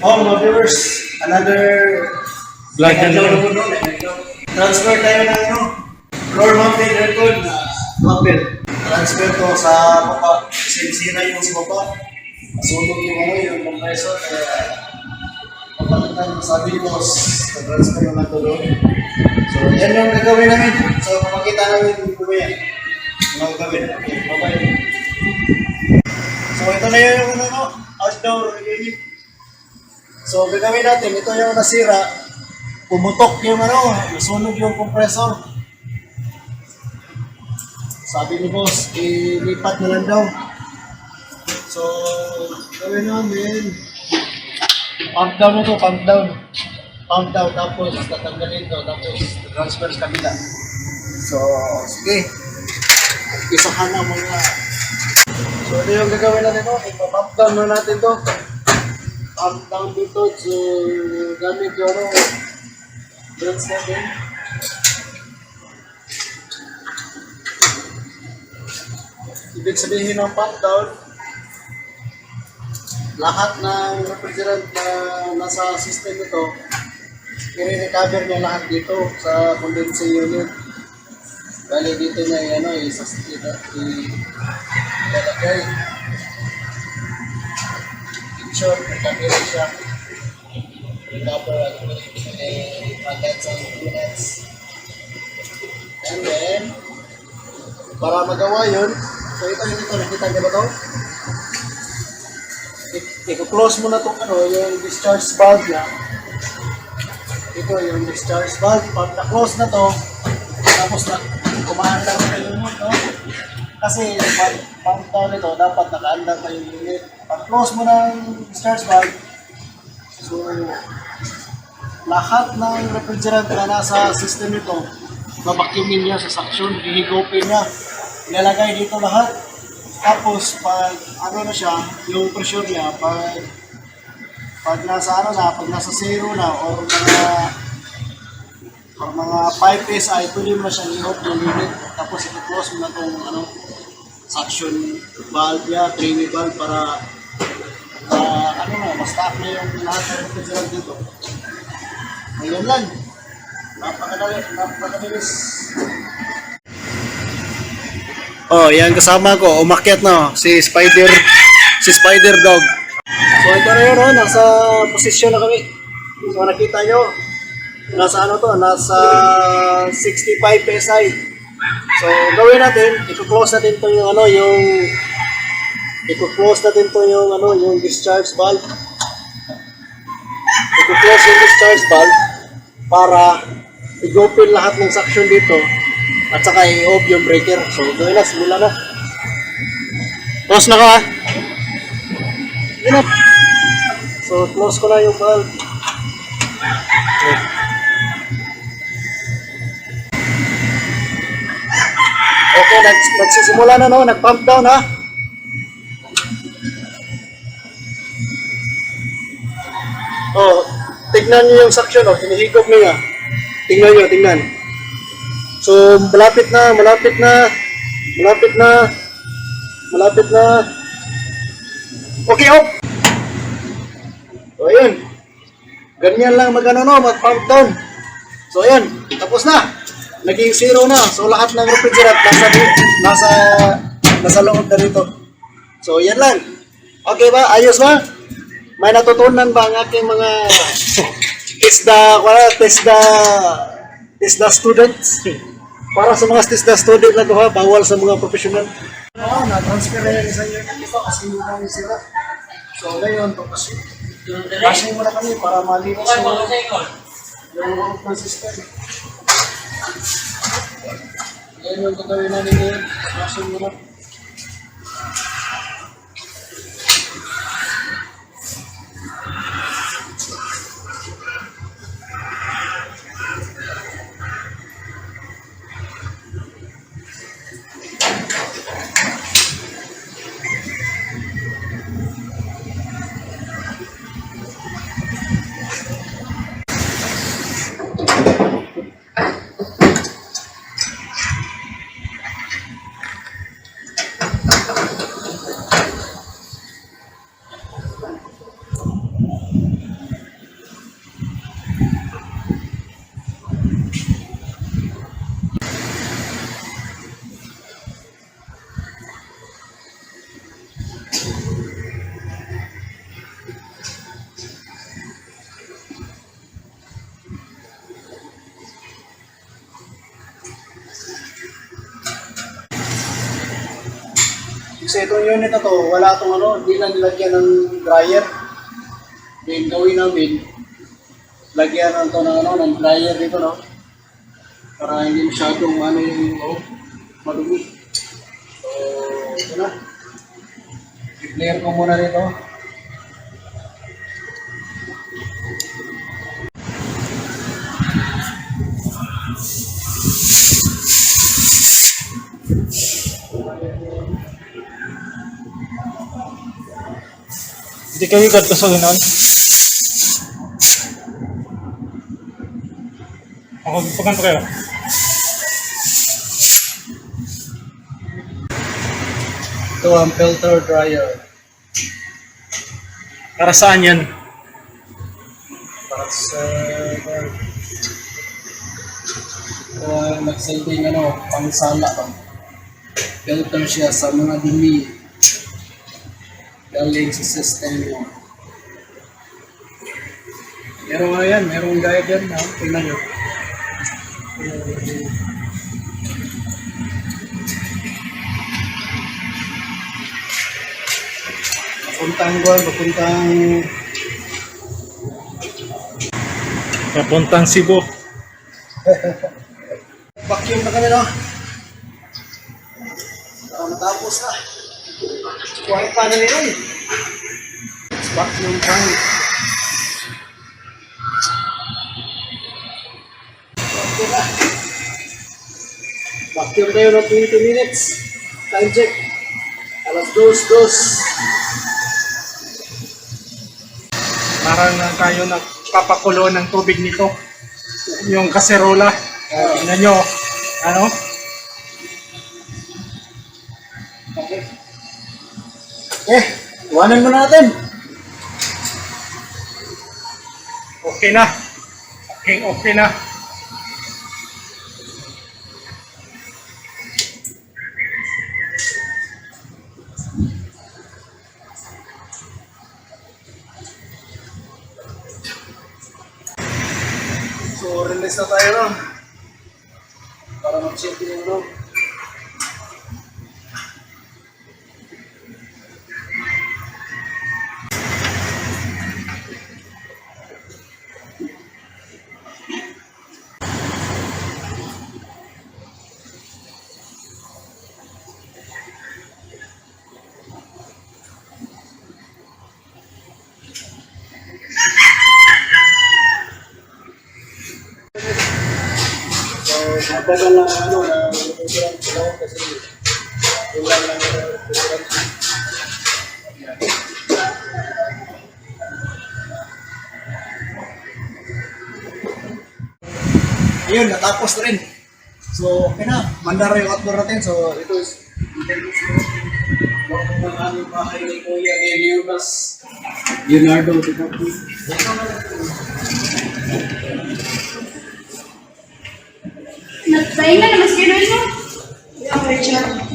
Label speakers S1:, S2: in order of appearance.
S1: Oh, mga viewers, another
S2: Vlog na naman.
S1: transfer tayo ng floor mounted record na mapil. Transfer to sa baba. Sira yung sa baba. Masunog yung compressor. Papalitan sabi ni boss, transfer yung nato doon. So, yan yung gagawin namin. So, makita namin yung kumaya. Yung gagawin. Okay, bye-bye. So, ito na yung outdoor unit. So, gagawin natin, ito yung nasira, pumutok yung nasunog yung compressor. Sabi ni boss, ilipat na lang daw. So, gawin namin, pump down ito, pump down. Pump down, tapos tatanggalin ito, tapos transfer sa kabila. So, sige. Isahan na mga. So, ito yung gagawin natin ito, ipapump down na natin ito. Pump down dito, so gamit yung brains natin. Ibig sabihin ng pump down, lahat ng refrigerant na nasa system nito, i-recover niya lahat dito sa condenser unit. Bali dito niya ilalagay. Picture, recovery siya. Recover at condenser units. And then, para magawa yun, so ito, nakita niyo ba ito? I-close mo na itong yung discharge valve niya. Ito yung discharge valve. Pag na-close na to, tapos na kumaandar na yung unit, no? Kasi pag down nito, dapat nakaandar na yung unit. Pag close mo ng discharge valve, so lahat ng refrigerant na nasa system nito, babakyumin niya sa suction, hihigupin niya. Ilalagay dito lahat. Tapos pag na siya, yung pressure niya, pag nasa pag nasa zero na or mga 5 PSI, pwede mo na siyang i-off yung unit. Tapos i-close mo na itong suction valve niya, drainage valve para ma-stop na yung lahat ng refrigerant dito. Ngayon lang. Napakabilis. Oh, yan kasama ko, umakyat na si Spider Dog. So ito na yun, nasa posisyon na kami. So nakita nyo, nasa nasa 65 PSI. So gawin natin, i-close natin to yung yung discharge valve. I-close yung discharge valve para i-open lahat ng suction dito. At saka i-off yung breaker. So, gawin na. Simula na. Close na ka. Yun. So, close ko na yung valve. Okay, nagsisimula na, no? Nag-pump down, ha? Oh, tignan nyo yung suction, oh. Hinihigop niya. Tingnan nyo, tingnan. So, malapit na. Okay, off! So, ayun. Ganyan lang mag-pump down. So, ayun. Tapos na. Naging zero na. So, lahat ng refrigerant nasa loob na dito. So, yan lang. Okay ba? Ayos ba? May natutunan ba ang aking mga TESDA students? Para sa mga TESDA student na ito, ha, bawal sa mga professional. Oo, na-transfer na yung isang unit dito kasi yung kami sila. So ngayon, kasi muna kami para malinis yung work ng system. Yan yung gagawin namin ngayon. Kasi muna. Kasi itong unit na to, wala itong ano, hindi na nilagyan ng dryer. Then gawin namin, lagyan ng to ng ano, ng dryer dito, no? Para hindi masyadong ano yung madumi. So, ito na. I-clear ko muna dito.
S2: Hindi kayo ganito sa ganon. Ako, paganto kayo.
S1: Ito ang filter dryer.
S2: Para saan yan?
S1: Para sa nagsilbing ano, pangsala pa. Filter siya sa mga dumi galing sa system mo. Meron nga yan, merong gaya dyan na, tingnan nyo.
S2: Papuntang Cebu.
S1: Vacuum na kami, no? Matapos na. Kuhay pa na nila eh. Vacuum time. Okay na. Vacuum tayo ng 20 minutes. Time check. Alas 2:02.
S2: Parang tayo nagpapakulo ng tubig nito. Yung kaserola. Tingnan nyo. Ano?
S1: Okay. Iwanan muna natin.
S2: Okay na. Okay na.
S1: So, release na tayo, no? Para mag-check yung room. Mabagal lang ano na restaurant sila kasi ulan lang yung restaurant. Ayun, natapos na rin. So, okay na. Mandara yung outdoor natin. So, ito is interview ko. Bakit ng aming bahay ni Kuya Leonardo DiCaprio.
S3: Nagpahinga na mas gano'n mo?
S1: Yeah, Richard.